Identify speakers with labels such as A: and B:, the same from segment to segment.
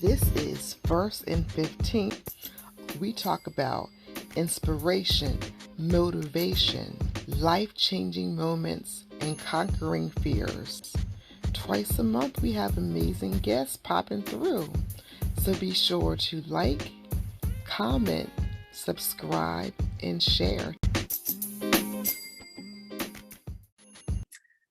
A: This is First and 15th. We talk about inspiration, motivation, life-changing moments, and conquering fears. Twice a month, we have amazing guests popping through. So be sure to like, comment, subscribe, and share.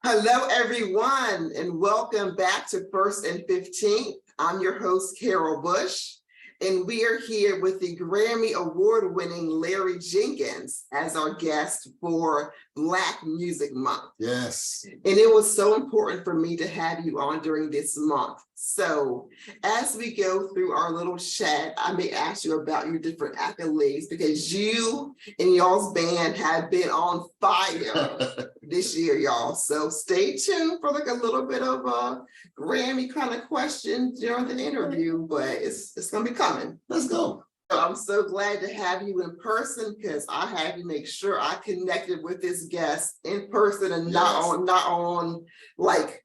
A: Hello, everyone, and welcome back to First and 15th. I'm your host, Carol Bush, and we are here with the Grammy Award-winning Larry Jenkins as our guest for Black Music Month.
B: Yes.
A: And it was so important for me to have you on during this month. So as we go through our little chat, I may ask you about your different accolades because you and y'all's band have been on fire this year, y'all. So stay tuned for like a little bit of a Grammy kind of question during the interview, but it's gonna be coming.
B: Let's go.
A: I'm so glad to have you in person because I had to make sure I connected with this guest in person and not on like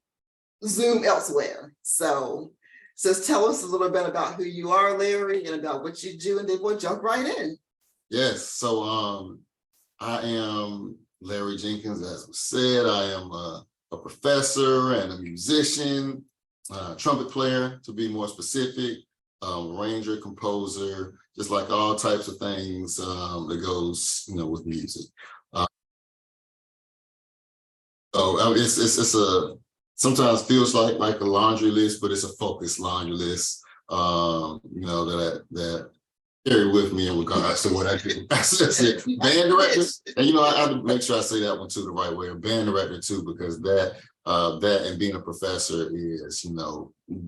A: Zoom elsewhere. So tell us a little bit about who you are, Larry, and about what you do, and then we'll jump right in.
B: Yes. So I am Larry Jenkins, as was said. I am a professor and a musician, trumpet player, to be more specific, arranger, composer, just like all types of things that goes, with music. So it's a sometimes feels like a laundry list, but it's a focused laundry list. That carry with me in regards to what I do. That's it. Band director, and I have to make sure I say that one too the right way. A band director too, because that and being a professor is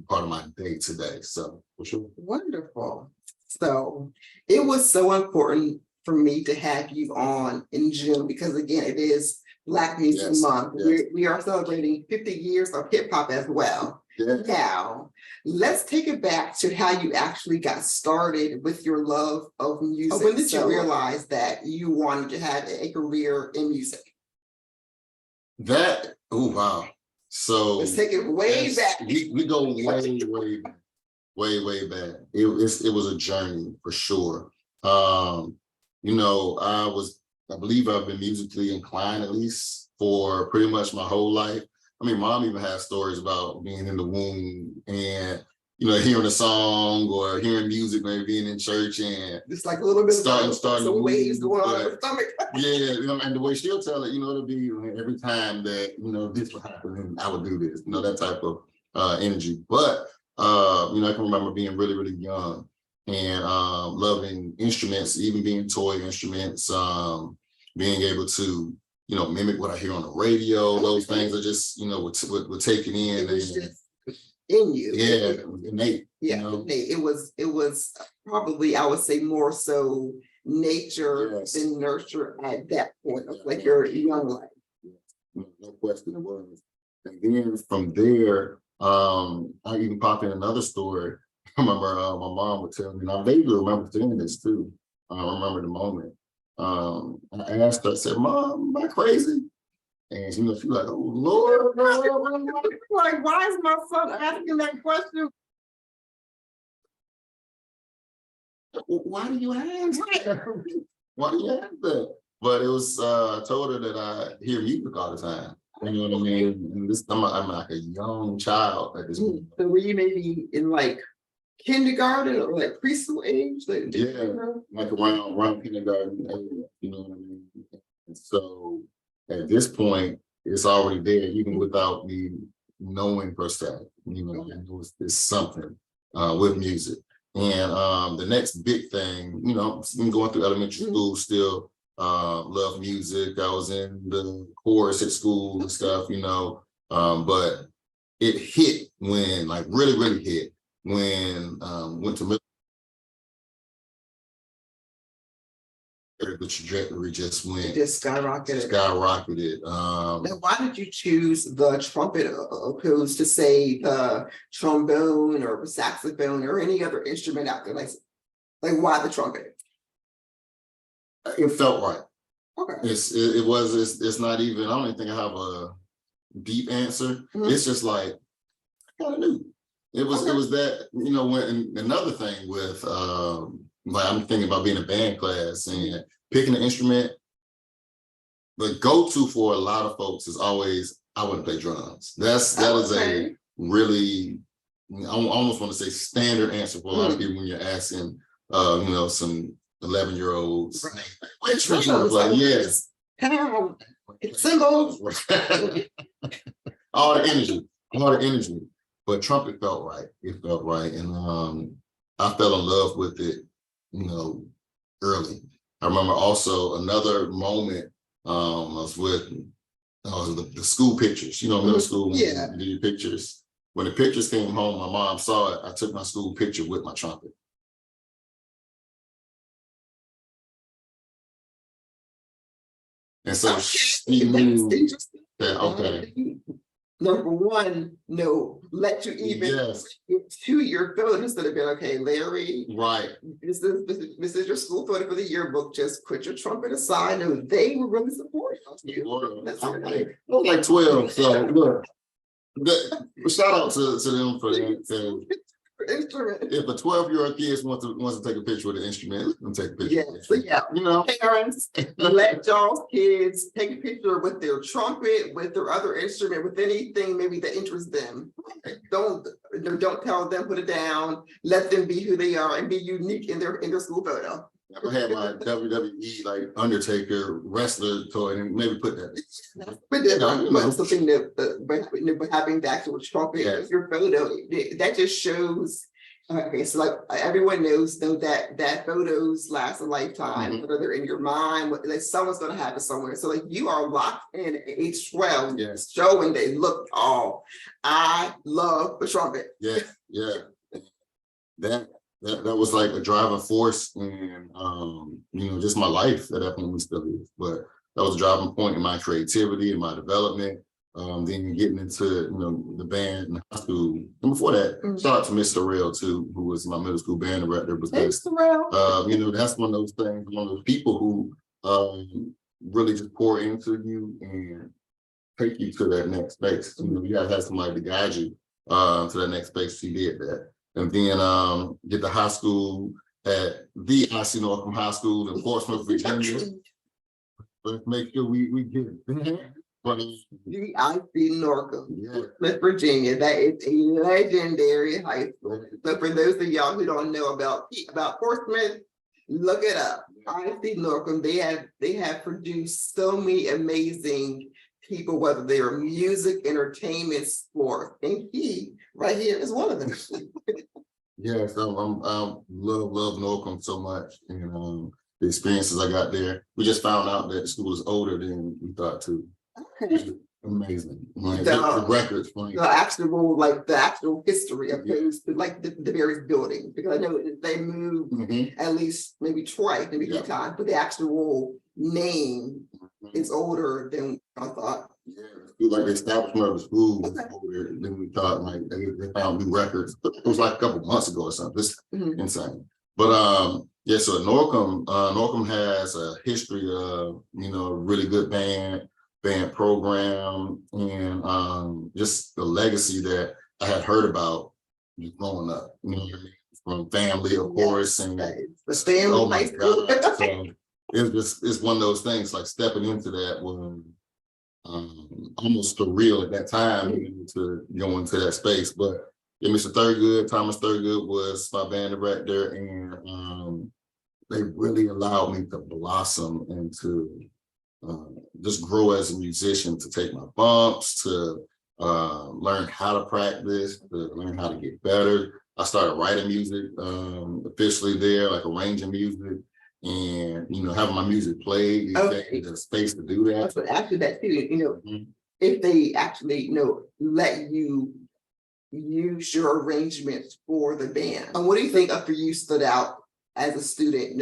B: part of my day to day. So for sure.
A: Wonderful. So it was so important for me to have you on in June because again, it is Black Music Month. Yes. We are celebrating 50 years of hip hop as well. Yes. Now, let's take it back to how you actually got started with your love of music. When did you realize that you wanted to have a career in music?
B: Wow. So
A: let's take it way back.
B: We go way back. It was a journey for sure. I believe I've been musically inclined at least for pretty much my whole life. I mean, mom even has stories about being in the womb and, hearing a song or hearing music, maybe being in church and
A: it's like a little bit
B: starting
A: some waves going on in her stomach.
B: Yeah, and the way she'll tell it, it'll be every time that, this would happen and I would do this, that type of energy. But, I can remember being really, really young and loving instruments, even being toy instruments, being able to, mimic what I hear on the radio. Those things are just, we're taking in.
A: It was just in you.
B: Yeah, innate.
A: Yeah, innate. It was probably, I would say, more so nature than nurture at that point of like your young life.
B: No question it was. And then from there, I even popped in another story. I remember my mom would tell me, and I vaguely remember saying this too. I remember the moment. I asked her, I said, "Mom, am I crazy?" And she was like, "Oh Lord."
A: Like, why is my son asking that question?
B: Why do you ask that? Why do you ask that? But it was, I told her that I hear music all the time. You know what I mean? And I'm like a young child at this point.
A: So were you maybe in like kindergarten or like preschool age?
B: Like around kindergarten age, you know what I mean? And so at this point, it's already there, even without me knowing per se. It's something with music. And the next big thing, going through elementary school, still love music. I was in the chorus at school and stuff, but it hit when, like, really hit when went to middle. The trajectory just went.
A: It just skyrocketed.
B: Now,
A: why did you choose the trumpet opposed to say the trombone or saxophone or any other instrument out there? Like why the trumpet?
B: It felt right.
A: Okay.
B: It's not even. I don't even think I have a deep answer. Mm-hmm. It's just like I kind of knew. It was that, when another thing with like I'm thinking about being a band class and picking an instrument. The go-to for a lot of folks is always, I want to play drums. That is a really, I almost want to say standard answer for a lot of people when you're asking, some 11-year-olds. Which instrument you want to play? Yes.
A: Symbols.
B: All the energy. But trumpet felt right. It felt right. And I fell in love with it, early. I remember also another moment I was with the school pictures, middle school, when you do your pictures. When the pictures came home, my mom saw it. I took my school picture with my trumpet. And so she knew that, okay.
A: Number one, let you even to your photo instead of being, okay, Larry,
B: right.
A: This is your school photo for the yearbook. Just put your trumpet aside. No, they were really supportive of you. That's
B: okay. I was like 12, so look. Shout out to them for that. If a 12-year-old kid wants to take a picture with an instrument, let them take a picture.
A: Parents, let y'all's kids take a picture with their trumpet, with their other instrument, with anything maybe that interests them. Don't tell them put it down. Let them be who they are and be unique in their school photo.
B: I had my WWE like Undertaker wrestler toy and maybe put that.
A: Something that having the actual trumpet as your photo, that just shows. Okay, so like everyone knows though that photos last a lifetime, whether they're in your mind, like someone's gonna have it somewhere. So like you are locked in at age 12, showing they look I love the trumpet.
B: That was like a driving force in just my life at that point still is. But that was a driving point in my creativity and my development. Then getting into the band in high school. And before that, shout out to Mr. Rail too, who was my middle school band director, because that's one of those things, one of those people who really just pour into you and take you to that next space. You gotta have somebody to guide you to that next space. He did that. And then get to high school at the IC Northam High School in Portsmouth, Virginia. Let's make sure we get it.
A: The IC Northam, Portsmouth, Virginia. That is a legendary high school. So for those of y'all who don't know about Portsmouth, look it up. IC Northam. They have produced so many amazing people, whether they are music, entertainment, sport, and he right here is one of them.
B: Yes, I love Norcom so much, and the experiences I got there. We just found out that the school is older than we thought too.
A: Okay.
B: Amazing. The records,
A: the actual history opposed to like the various buildings, because I know they moved at least maybe twice, maybe 3 times, but the actual name is older than I thought.
B: Like the establishment of the school was older than we thought. Like they found new records. It was like a couple months ago or something. It's insane. But so Norcom has a history of a really good band program, and just the legacy that I had heard about growing up. From family, of course, and
A: the family.
B: Oh my God! So it's one of those things. Like stepping into that was almost surreal at that time to go into that space. But Mr. Thomas Thurgood was my band director, and they really allowed me to blossom and to just grow as a musician, to take my bumps, to learn how to practice, to learn how to get better. I started writing music officially there, like arranging music, and having my music played. The space to do that.
A: But after that too, if they actually let you use your arrangements for the band, and what do you think for you stood out as a student?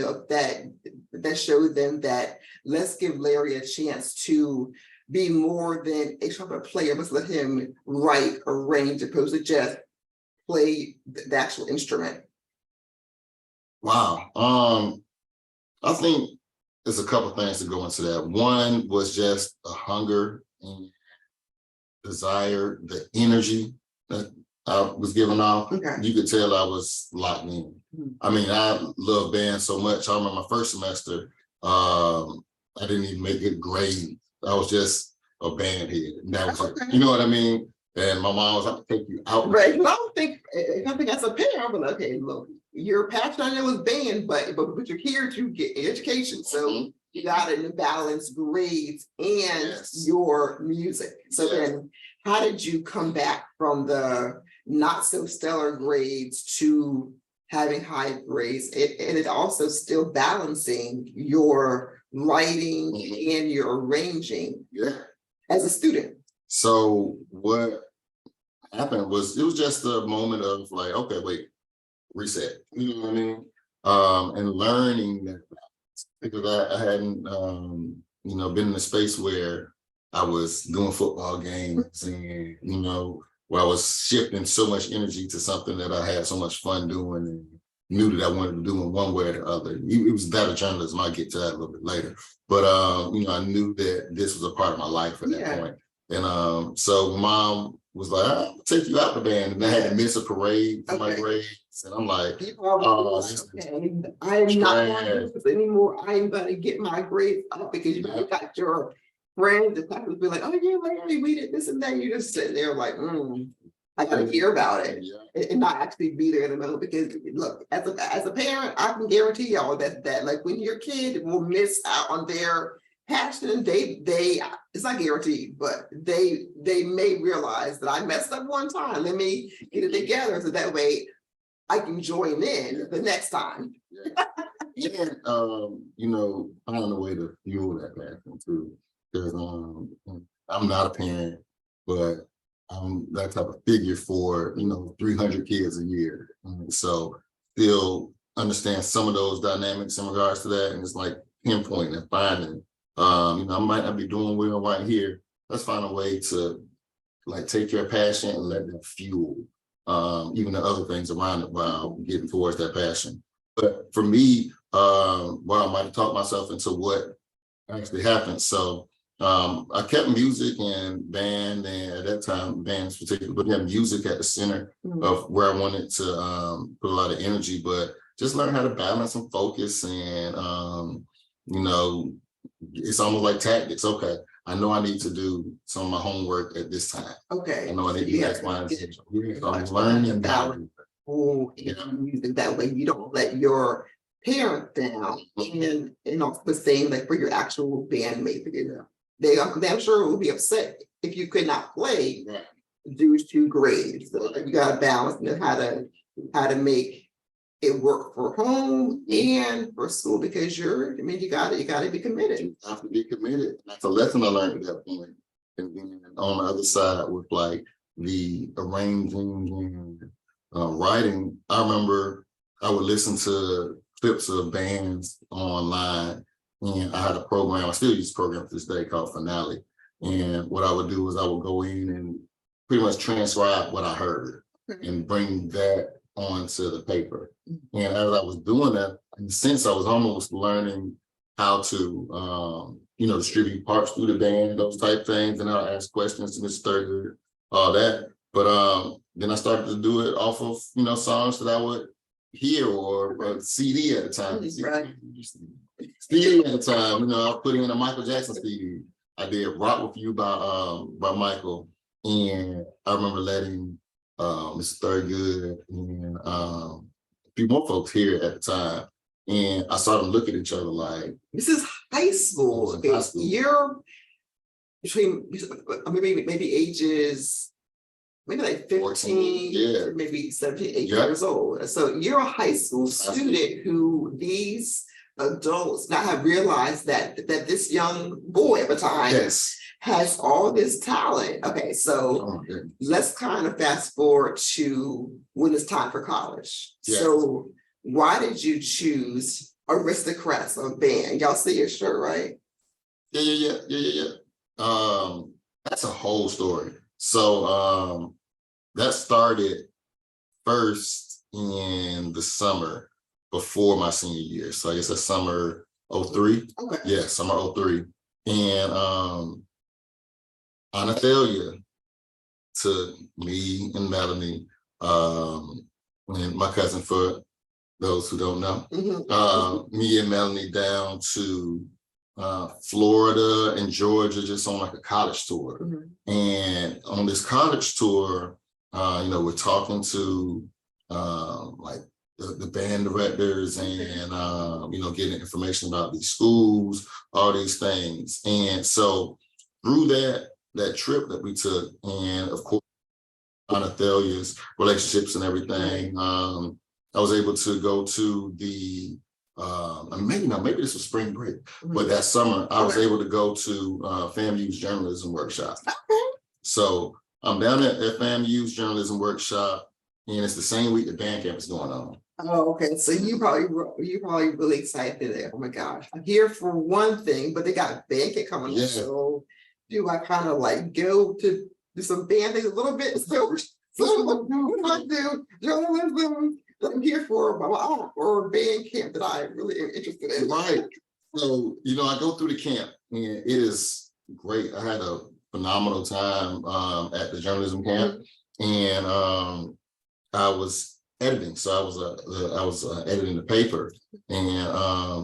A: That showed them that let's give Larry a chance to be more than a trumpet player. Let's let him write, arrange, opposed to just play the actual instrument.
B: Wow. I think there's a couple things to go into that. One was just a hunger and desire, the energy that I was giving off,
A: Okay.
B: you could tell I was locked in. I mean, I love band so much. I remember my first semester, I didn't even make good grades. I was just a band head. And that was it. You know what I mean? And my mom was like, take you out.
A: Right. I don't think as a parent, I'm like, okay, look, you're passionate, I know it's band, but you're here to get education. So you gotta balance grades and your music. So then how did you come back from the not so stellar grades to having high grades, and it also still balancing your writing and your arranging as a student?
B: So what happened was, it was just a moment of like, okay, wait, reset. You know what I mean? And learning that, because I hadn't, you know, been in a space where I was doing football games and, you know, where I was shifting so much energy to something that I had so much fun doing and knew that I wanted to do in one way or the other. It was that of journalism. I'll get to that a little bit later. But, you know, I knew that this was a part of my life at that point. And so Mom was like, I'll take you out the band. And I had to miss a parade for my grades. And I'm like, oh,
A: I'm not going to do this anymore. I'm going to get my grades up, because you got your friends and classes be like, oh yeah, Larry, we did this and that. You just sit there like, I got to hear about it and not actually be there in the middle. Because look, as a parent, I can guarantee y'all that like when your kid will miss out on their passion, they it's not guaranteed, but they may realize that I messed up one time. Let me get it together so that way I can join in the next time.
B: And you know, find a way to fuel that passion too. Because I'm not a parent, but I'm that type of figure for, you know, 300 kids a year. So still understand some of those dynamics in regards to that. And it's like pinpointing and finding, you know, I might not be doing well right here. Let's find a way to like take your passion and let them fuel even the other things around it while getting towards that passion. But for me, well, I might have talked myself into what actually happened. So I kept music and band, and at that time, bands particularly, but yeah, music at the center of where I wanted to put a lot of energy, but just learn how to balance and focus. And you know, it's almost like tactics. Okay, I know I need to do some of my homework at this time.
A: Okay.
B: I know I need to do X, Y, and Z. So I'm learning and balance.
A: Music that way you don't let your parent down, and also saying like for your actual bandmate, I'm sure will be upset if you could not play due to grades. So you got to balance how to make it work for home and for school, because you got to be committed.
B: You have to be committed. That's a lesson I learned at that point. And then on the other side with like the arranging and writing, I remember I would listen to clips of bands online, and I had a program, I still use a program to this day called Finale. And what I would do is I would go in and pretty much transcribe what I heard and bring that onto the paper. And as I was doing that, in a sense, I was almost learning how to, you know, distribute parts through the band, those type things. And I'll ask questions to Mr. Thurgood, all that. But then I started to do it off of, you know, songs that I would hear or CD at the time. CD at the time, you know, I put in a Michael Jackson CD. I did Rock With You by Michael. And I remember letting Mr. Thurgood and a few more folks here at the time. And I saw them look at each other like,
A: this is high school. Okay, high school. You're between maybe ages, maybe like 15, 14, maybe 17, 18 years old. So you're a high school student who these adults now have realized that this young boy at the time has all this talent. Okay, so let's kind of fast forward to when it's time for college. So why did you choose Aristocrats of Band? Y'all see your shirt, right?
B: Yeah. That's a whole story. So that started first in the summer before my senior year. So I guess that's summer 03. Okay. Yeah, summer 03. And Anathalia took me and Melanie And my cousin, for those who don't know, me and Melanie down to Florida and Georgia, just on like a college tour. And on this college tour, we're talking to like the band directors and getting information about these schools, all these things. And so through that trip that we took, and of course Thalia's relationships and everything, I was able to go to the maybe this was spring break, but that summer I was able to go to FAMU's journalism workshop. So I'm down at FAMU's journalism workshop, and it's the same week the band camp is going on.
A: Oh, okay. So you probably really excited there. Oh my gosh. I'm here for one thing, but they got band camp coming up. So do I kind of like go to do some band things a little bit? So I do journalism. I'm here for or band camp that I really am interested in. Right.
B: So, I go through the camp, and it is great. I had a phenomenal time at the journalism camp, and I was editing. So I was editing the paper, and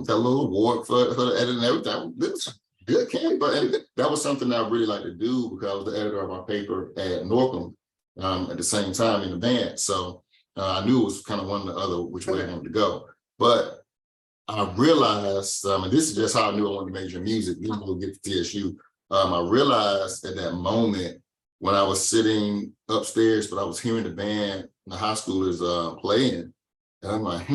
B: got a little award for the editing and everything. It was good camp, but that was something that I really like to do because I was the editor of our paper at Norcom at the same time in the band. So I knew it was kind of one of the other which way I wanted to go. But I realized, and this is just how I knew I wanted to major in music, even though get to TSU. I realized at that moment when I was sitting upstairs, but I was hearing the band, the high schoolers playing, and I'm like,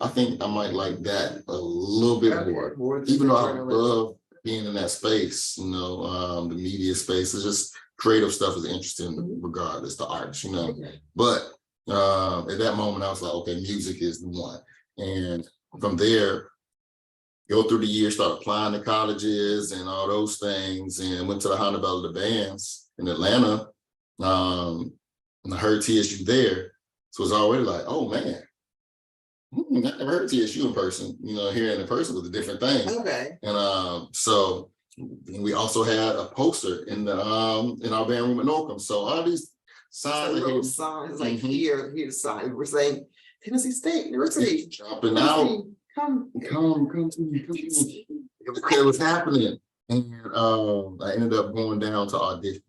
B: I think I might like that a little bit more, even though I love being in that space, the media space. It's just creative stuff is interesting regardless, the arts, But at that moment, I was like, okay, music is the one. And from there, go through the years, start applying to colleges and all those things, and went to the Hymnal of the Bands in Atlanta. And I heard TSU there. So it was already like, oh man, I never heard TSU in person. Hearing in person was a different thing.
A: Okay.
B: And so we also had a poster in our band room at Norcom. So all these signs,
A: signs like here the sign. We're saying Tennessee State University.
B: Jumping out. Come to me. It was happening. And I ended up going down to audition.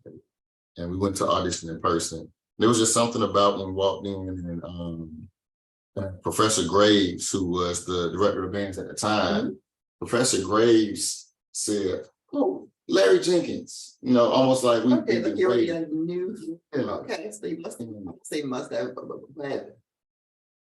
B: And we went to audition in person. There was just something about when we walked in, and Professor Graves, who was the director of bands at the time, Professor Graves said, "Oh, Larry Jenkins," almost like we
A: already knew. Okay, so he must have, but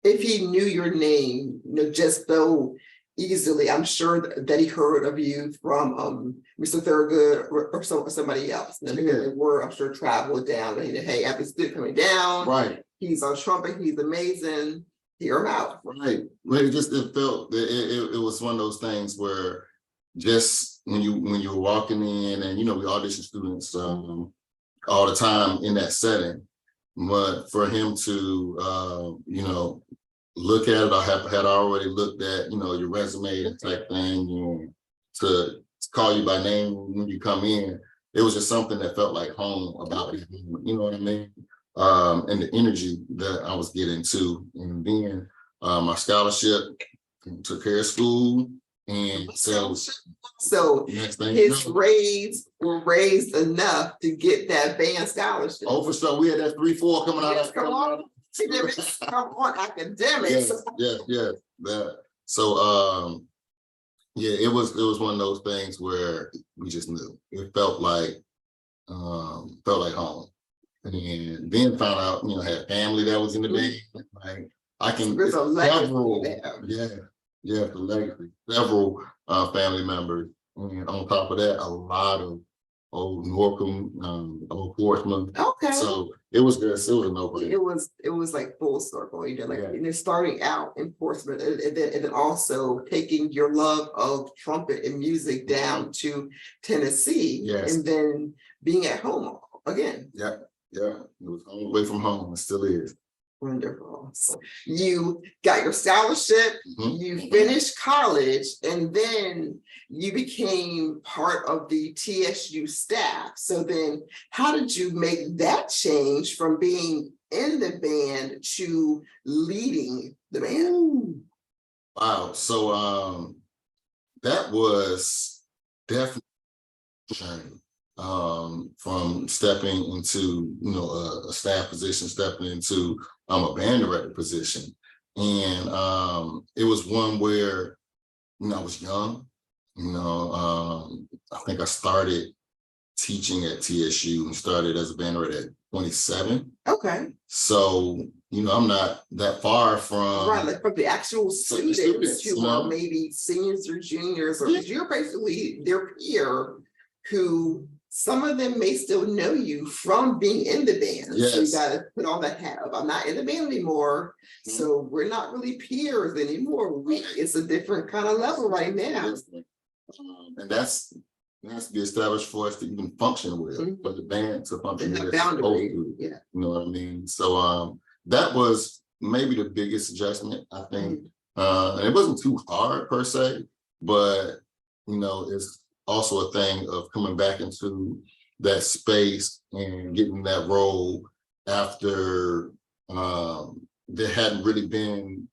A: if he knew your name, just so easily, I'm sure that he heard of you from Mr. Thurgood or somebody else. They were, I'm sure, traveled down. And hey, after student coming down,
B: right? He's
A: on trumpet. He's amazing. Hear him out.
B: Right. But it felt it was one of those things where just when you were walking in, and we audition students all the time in that setting, but for him to look at it, I had already looked at your resume and type thing, and to call you by name when you come in, it was just something that felt like home about it. You know what I mean? And the energy that I was getting too, and then my scholarship took care of school, and so
A: his grades were raised enough to get that band scholarship.
B: Oh, for sure, we had that 3-4 coming out.
A: Come on, academics.
B: Yeah. So it was one of those things where we just knew. It felt like home. And then found out, had family that was in the band. Like I can
A: There's a
B: several, the legacy, several family members. And on top of that, a lot of old Norcom, old Portsmouth.
A: Okay.
B: So it was good. It was a no-brainer.
A: It was like full circle, starting out in Portsmouth, and then also taking your love of trumpet and music down to Tennessee, and then being at home again.
B: Yeah. It was away from home. It still is.
A: Wonderful. So you got your scholarship, you finished college, and then you became part of the TSU staff. So then how did you make that change from being in the band to leading the band?
B: Wow. So that was definitely a journey. From stepping into, a staff position, stepping into a band director position. And it was one where, I was young. I think I started teaching at TSU and started as a band director at 27.
A: Okay.
B: So, I'm not that far from
A: right, like from the actual students who are maybe seniors or juniors, or you're basically their peer who some of them may still know you from being in the band.
B: Yes.
A: So you gotta put on that hat of I'm not in the band anymore. So we're not really peers anymore. It's a different kind of level right now.
B: And that's has to be established for us to even function with, for the band to function with.
A: Yeah.
B: You know what I mean? So that was maybe the biggest adjustment, I think. And it wasn't too hard per se, but it's also a thing of coming back into that space and getting that role after there hadn't really been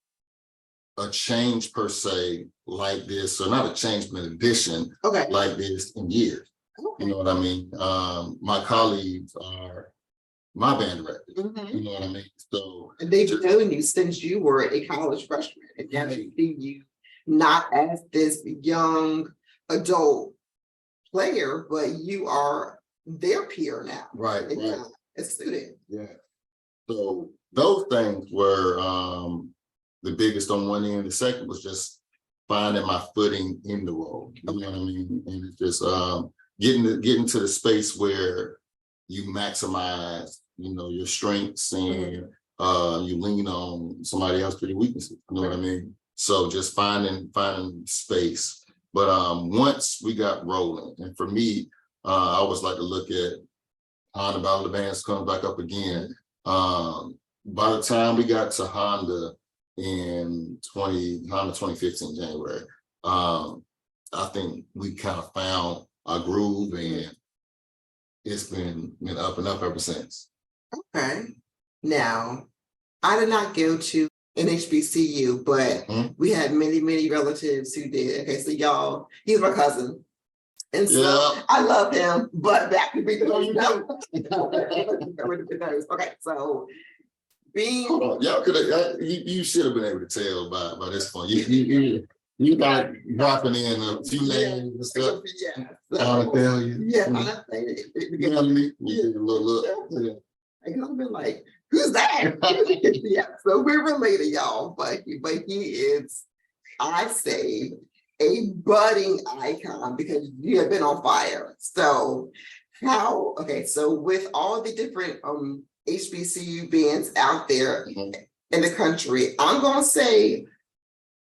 B: a change per se like this, or not a change, but an addition like this in years. You know what I mean? My colleagues are my band directors. You know what I mean? So
A: and they've known you since you were a college freshman, and now they see you not as this young adult player, but you are their peer now.
B: Right.
A: A student.
B: Yeah. So those things were the biggest on one end. The second was just finding my footing in the role. You know what I mean? And it's just getting to the space where you maximize, your strengths, and you lean on somebody else for your weaknesses. You know what I mean? So just finding space. But once we got rolling, and for me, I always like to look at Honda Battle of the Bands comes back up again. By the time we got to Honda in 2015 January, I think we kind of found our groove, and it's been up and up ever since.
A: Okay. Now, I did not go to an HBCU, but we had many relatives who did. Okay, so y'all, he's my cousin. And so I love him, but back to be okay, so being
B: y'all could have you should have been able to tell by this point. You got dropping in a few names and stuff. I tell you.
A: Yeah,
B: you know what I mean? Look.
A: I could have been like, who's that? Yeah, so we're related, y'all, but he is, I say, a budding icon because you have been on fire. So so with all the different HBCU bands out there in the country, I'm gonna say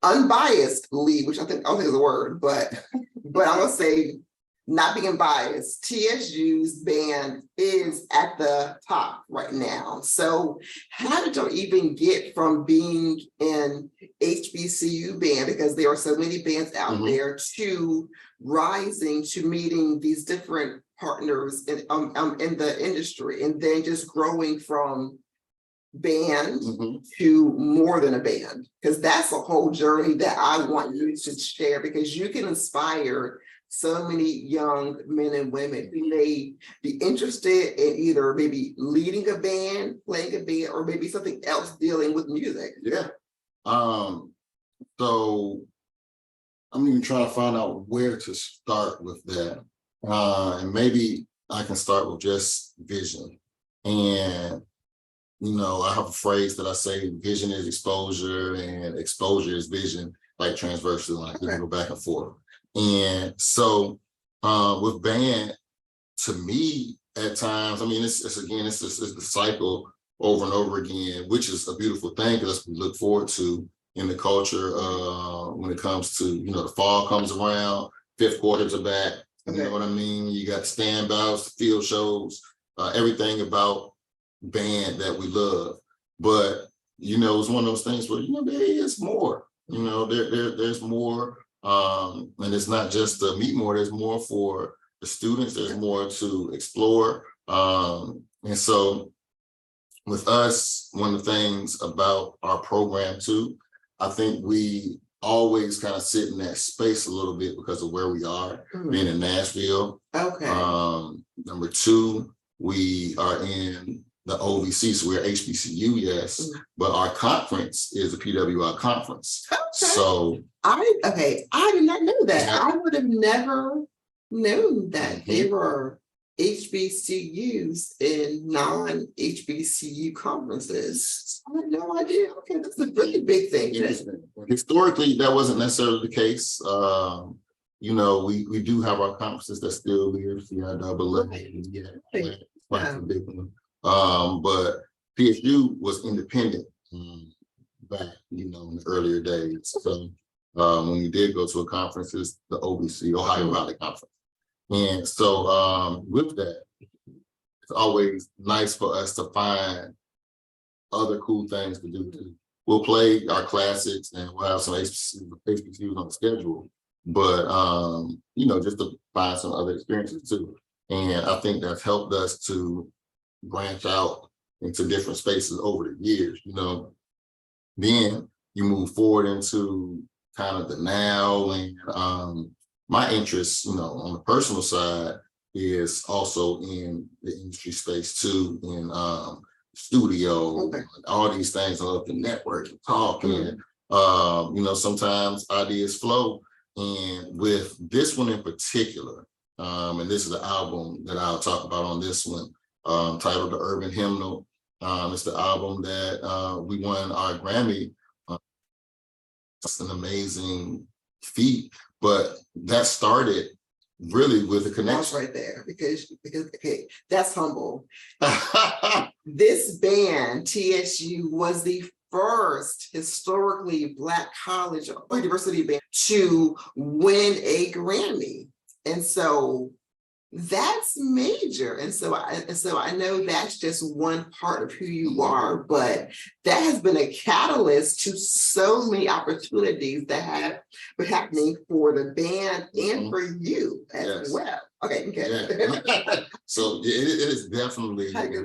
A: unbiasedly, which I don't think is a word, but I'm gonna say, not being biased, TSU's band is at the top right now. So how did you even get from being in HBCU band, because there are so many bands out there, to rising to meeting these different partners in the industry, and then just growing from band to more than a band? Because that's a whole journey that I want you to share, because you can inspire so many young men and women who may be interested in either maybe leading a band, playing a band, or maybe something else dealing with music.
B: Yeah. So I'm even trying to find out where to start with that. And maybe I can start with just vision. And I have a phrase that I say: vision is exposure, and exposure is vision, like transversely, like we can go back and forth. And so with band, to me, at times, I mean, it's the cycle over and over again, which is a beautiful thing, because that's what we look forward to in the culture when it comes to, the fall comes around, fifth quarters are back. You know what I mean? You got standouts, field shows, everything about band that we love. But, it's one of those things where, there is more, there's more. And it's not just to meet more, there's more for the students, there's more to explore. And so with us, one of the things about our program too, I think we always kind of sit in that space a little bit because of where we are, being in Nashville.
A: Okay.
B: Number two, we are in the OVC, so we're HBCU, yes, but our conference is the PWI conference.
A: Okay.
B: So
A: I did not know that.
B: Yeah.
A: I would have never known that
B: Mm-hmm.
A: there were HBCUs in non-HBCU conferences. I had no idea. Okay, that's a really big thing.
B: Historically, that wasn't necessarily the case. You know, we do have our conferences that still live, quite a big one. But PSU was independent back, you know, in the earlier days. So when we did go to a conference, it's the OVC, Ohio Valley Conference. And so with that, it's always nice for us to find other cool things to do too. We'll play our classics and we'll have some HBCUs on the schedule, but you know, just to find some other experiences too. And I think that's helped us to branch out into different spaces over the years, you know. Then you move forward into kind of the now, and my interest, you know, on the personal side is also in the industry space too, in studio, all these things. I love to network and talk, and you know, sometimes ideas flow. And with this one in particular, and this is the album that I'll talk about on this one, titled The Urban Hymnal. It's the album that we won our Grammy. It's an amazing feat, but that started really with a connection
A: right there, because okay, that's humble. This band, TSU, was the first historically Black college or university band to win a Grammy, and so that's major. And so I know that's just one part of who you are, but that has been a catalyst to so many opportunities that have been happening for the band and for you as well. Okay.
B: Yeah. So it is definitely.
A: How do you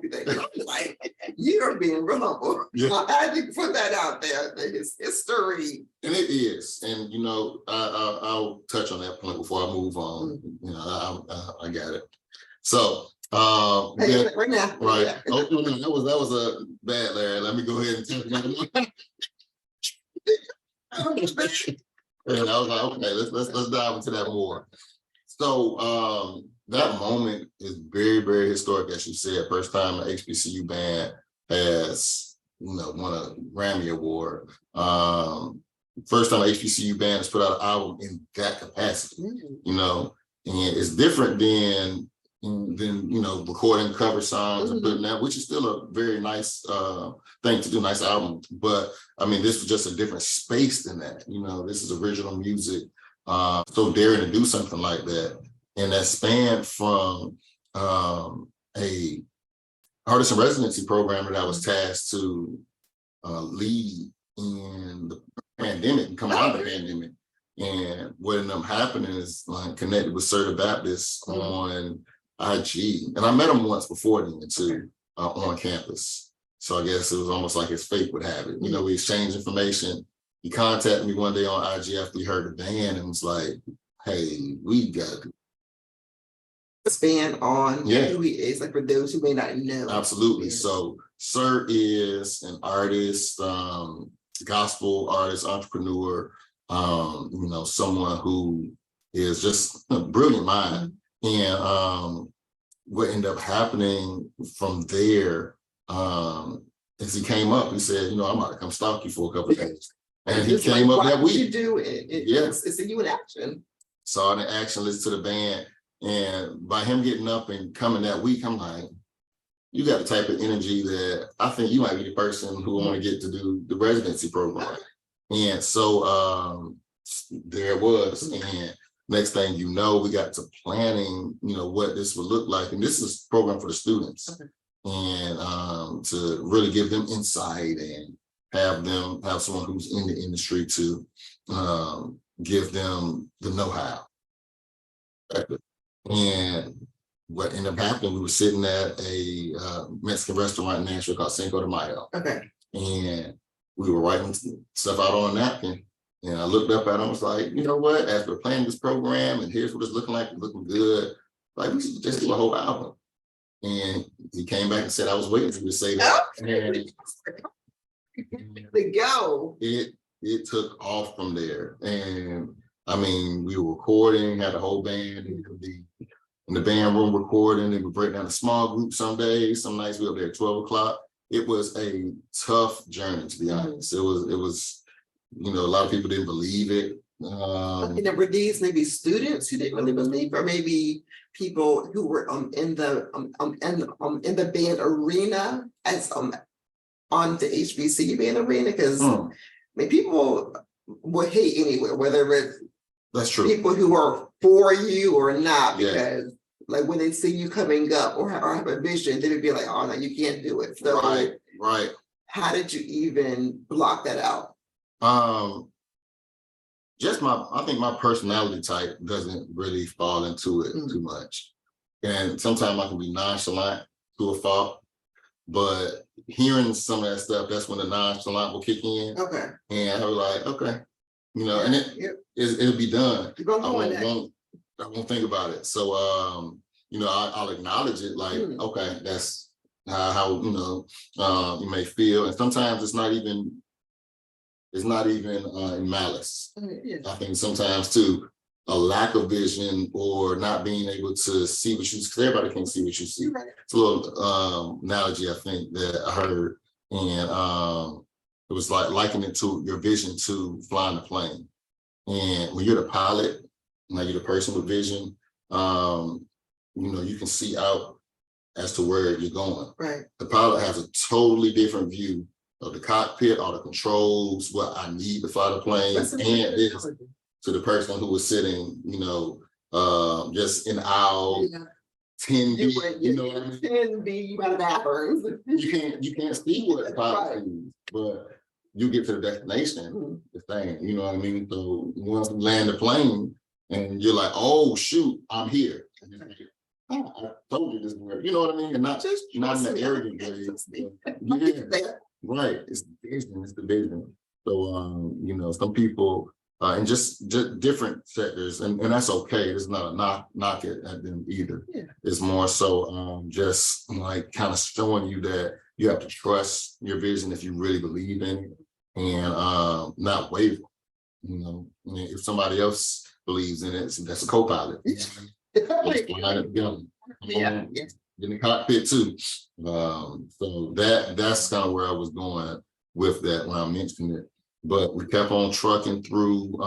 A: think? Like, you're being real humble. Yeah. I had to put that out there. It's history.
B: And it is. And, you know, I'll touch on that point before I move on. You know, I got it. So, right now. Right. Yeah. Oh, no, that was a bad, Larry. Let me go ahead and touch on it. And I was like, okay, let's dive into that more. So that moment is very, very historic, as you said. First time an HBCU band has, you know, won a Grammy Award. First time an HBCU band has put out an album in that capacity, you know, and it's different than you know, recording cover songs and putting that, which is still a very nice thing to do, nice album. But I mean, this was just a different space than that. You know, this is original music. So daring to do something like that, and that spanned from a artist in residency program that I was tasked to lead in the pandemic and come out of the pandemic. And what ended up happening is connected with Sir the Baptist on IG, and I met him once before then too, on campus. So I guess it was almost like his fate would have it. You know, we exchanged information. He contacted me one day on IG after he heard the band and was like, hey, we got to expand on who he is, like for those who may not know. Absolutely. So Sir is an artist, gospel artist, entrepreneur, you know, someone who is just a brilliant mind. And what ended up happening from there, as he came up, he said, you know, I'm about to come stalk you for a couple of days. And he came up that week. You do it. It's you in action. Saw it in action, listened to the band. And by him getting up and coming that week, I'm like, you got the type of energy that I think you might be the person who want to get to do the residency program. And so there it was. And next thing you know, we got to planning, you know, what this would look like. And this is a program for the students. And to really give them insight and have someone who's in the industry to give them the know-how. And what ended up happening, we were sitting at a Mexican restaurant in Nashville called Cinco de Mayo.
A: Okay.
B: And we were writing stuff out on a napkin. And I looked up at him, I was like, you know what, as we're playing this program and here's what it's looking like, it's looking good. Like, we should just do a whole album. And he came back and said, I was waiting for you to say that. And
A: to go.
B: It took off from there. And I mean, we were recording, had a whole band, and in the band room recording, and we break down a small group some days, some nights we were up there at 12 o'clock. It was a tough journey, to be honest. It was, you know, a lot of people didn't believe it.
A: And were these maybe students who didn't really believe, or maybe people who were in the band arena as on the HBCU band arena? Because I mean, people will hate anywhere, whether it's
B: that's true.
A: People who are for you or not, because like when they see you coming up or have a vision, they would be like, oh no, you can't do it. So
B: right.
A: How did you even block that out?
B: Just I think my personality type doesn't really fall into it too much. And sometimes I can be nonchalant to a fault, but hearing some of that stuff, that's when the nonchalant will kick in.
A: Okay.
B: And I was like, okay, you know, and it'll be done. I won't think about it. So, you know, I'll acknowledge it like, okay, that's how, you know, you may feel. And sometimes it's not even in malice. I think sometimes too, a lack of vision or not being able to see what you, because everybody can't see what you see. Right. It's a little analogy I think that I heard, and it was like likening it to your vision to flying the plane. And when you're the pilot, like you're the person with vision, you know, you can see out as to where you're going.
A: Right. The
B: pilot has a totally different view of the cockpit, all the controls, what I need to fly the plane, and this to the person who was sitting, you know, just in aisle 10B, you know what I mean?
A: 10B, you got a bathrooms.
B: You can't see what the pilot sees, but you get to the destination, the thing, you know what I mean? So once you land the plane and you're like, oh shoot, I'm here. And you're like, oh, I told you this word, you know what I mean? And not in the arrogant way. Right, it's the vision. So you know, some people and just different sectors, and that's okay. It's not a knock at them either. Yeah. It's more so just like kind of showing you that you have to trust your vision if you really believe in it, and not waver. You know, I mean, if somebody else believes in it, that's a co-pilot. Let's line it together. In the cockpit too. So that's kind of where I was going with that when I mentioned it. But we kept on trucking through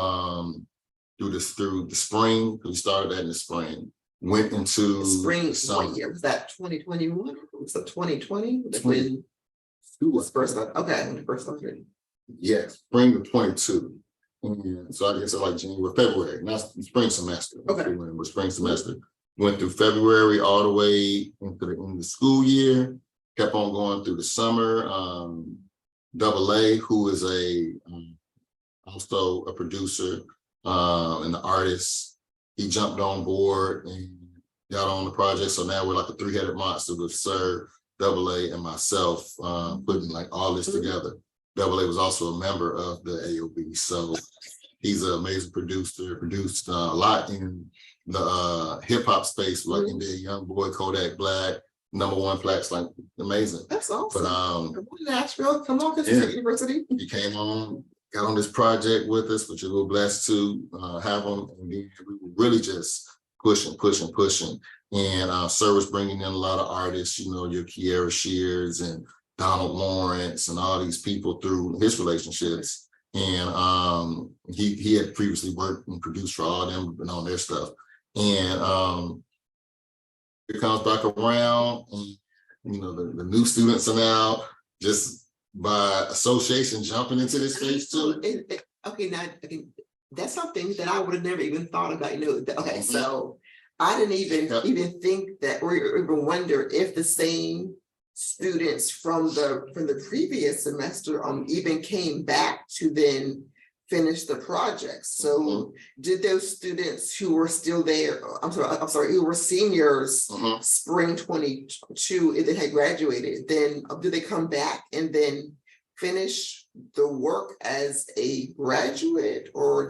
B: the spring. We started that in the spring. Went into
A: the spring. What year was that? 2021? Was it 2020? When school was first started? Okay, when it first started.
B: Yeah, spring of 22. And so I guess it's like January, February. Not spring semester.
A: Okay.
B: We're spring semester. Went through February all the way into the end of the school year, kept on going through the summer. Double A, who is also a producer and an artist, he jumped on board and got on the project. So now we're like a three-headed monster with Sir, Double A, and myself putting like all this together. Double A was also a member of the AOB. So he's an amazing producer, produced a lot in the hip hop space, like in the Young Boy, Kodak Black, #1 plaques, like amazing.
A: That's awesome.
B: But
A: come on, Nashville, come on, this is university.
B: He came on, got on this project with us, which we were blessed to have him. And we were really just pushing. And Sir was bringing in a lot of artists, you know, your Kiera Shears and Donald Lawrence and all these people through his relationships. And he had previously worked and produced for all of them and all their stuff. And it comes back around, and you know, the new students are now just by association jumping into this space too.
A: Okay, now that's something that I would have never even thought about. You know, okay, so I didn't even think that, or even wonder if the same students from the previous semester even came back to then finish the project. So did those students who were still there, I'm sorry, who were seniors, spring 22, if they had graduated, then did they come back and then finish the work as a graduate, or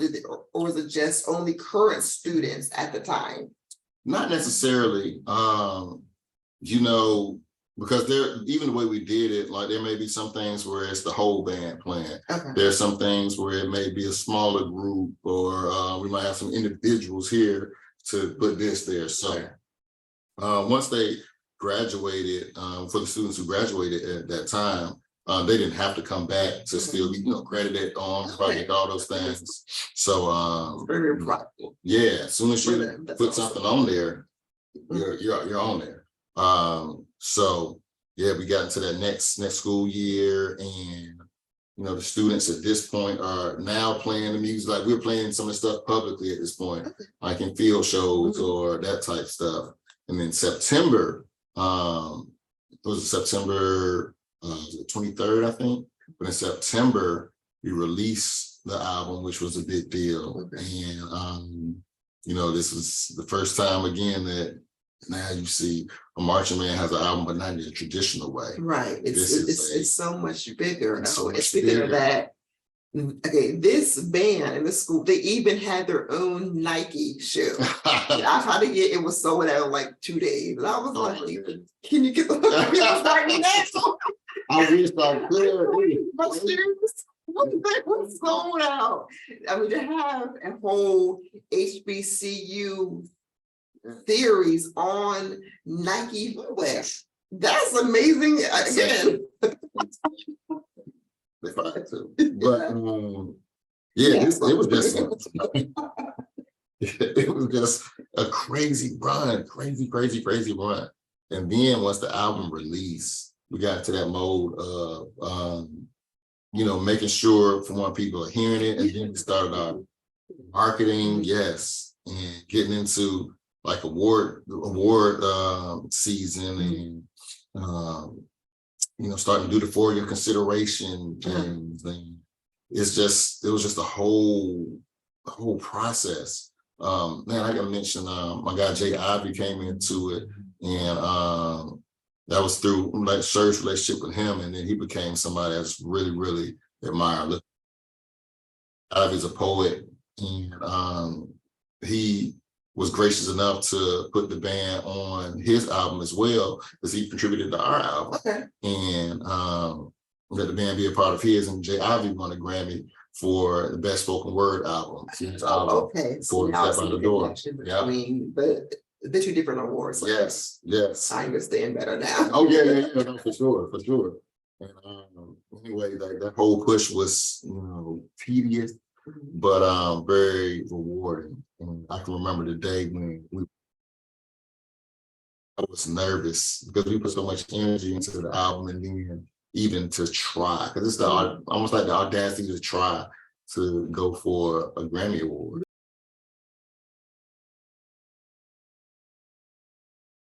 A: was it just only current students at the time?
B: Not necessarily, because even the way we did it, like there may be some things where it's the whole band playing.
A: Okay.
B: There's some things where it may be a smaller group, or we might have some individuals here to put this there. So once they graduated, for the students who graduated at that time, they didn't have to come back to still be, credited on project, all those things. So
A: very practical.
B: Yeah, as soon as you put something on there, you're on there. So yeah, we got into that next school year, and the students at this point are now playing the music. Like we're playing some of the stuff publicly at this point, like in field shows or that type stuff. And then September, it was September 23rd, I think. But in September, we released the album, which was a big deal. And this was the first time again that now you see a marching band has an album, but not in a traditional way.
A: Right. It's so much bigger.
B: So much
A: Speaking
B: bigger.
A: of that, this band in the school, they even had their own Nike shoe. I tried to get it was sold out in like 2 days. And I was like, can you get the Nike now?
B: I wish I could.
A: My shoes, they were sold out. I mean, to have a whole HBCU theories on Nike footwear. That's amazing. Again,
B: they tried to, but it was just it was just a crazy run, crazy run. And then once the album released, we got into that mode of making sure for one people are hearing it, and then we started our marketing, and getting into like award season, and starting to do the for your consideration things. And it was just a whole process. Man, I gotta mention my guy Jay Ivy came into it, and that was through like Sher's relationship with him, and then he became somebody I just really admire. Ivy's a poet, and he was gracious enough to put the band on his album as well, because he contributed to our album. And let the band be a part of his. And Jay Ivy won a Grammy for the best spoken word album.
A: So
B: for
A: now
B: Step Out the Door.
A: I mean, the two different awards.
B: Yes.
A: I understand better now.
B: Oh yeah, no, for sure. And anyway, like that whole push was tedious, but very rewarding. And I can remember the day when I was nervous because we put so much energy into the album, and then even to try, because it's almost like the audacity to try to go for a Grammy Award.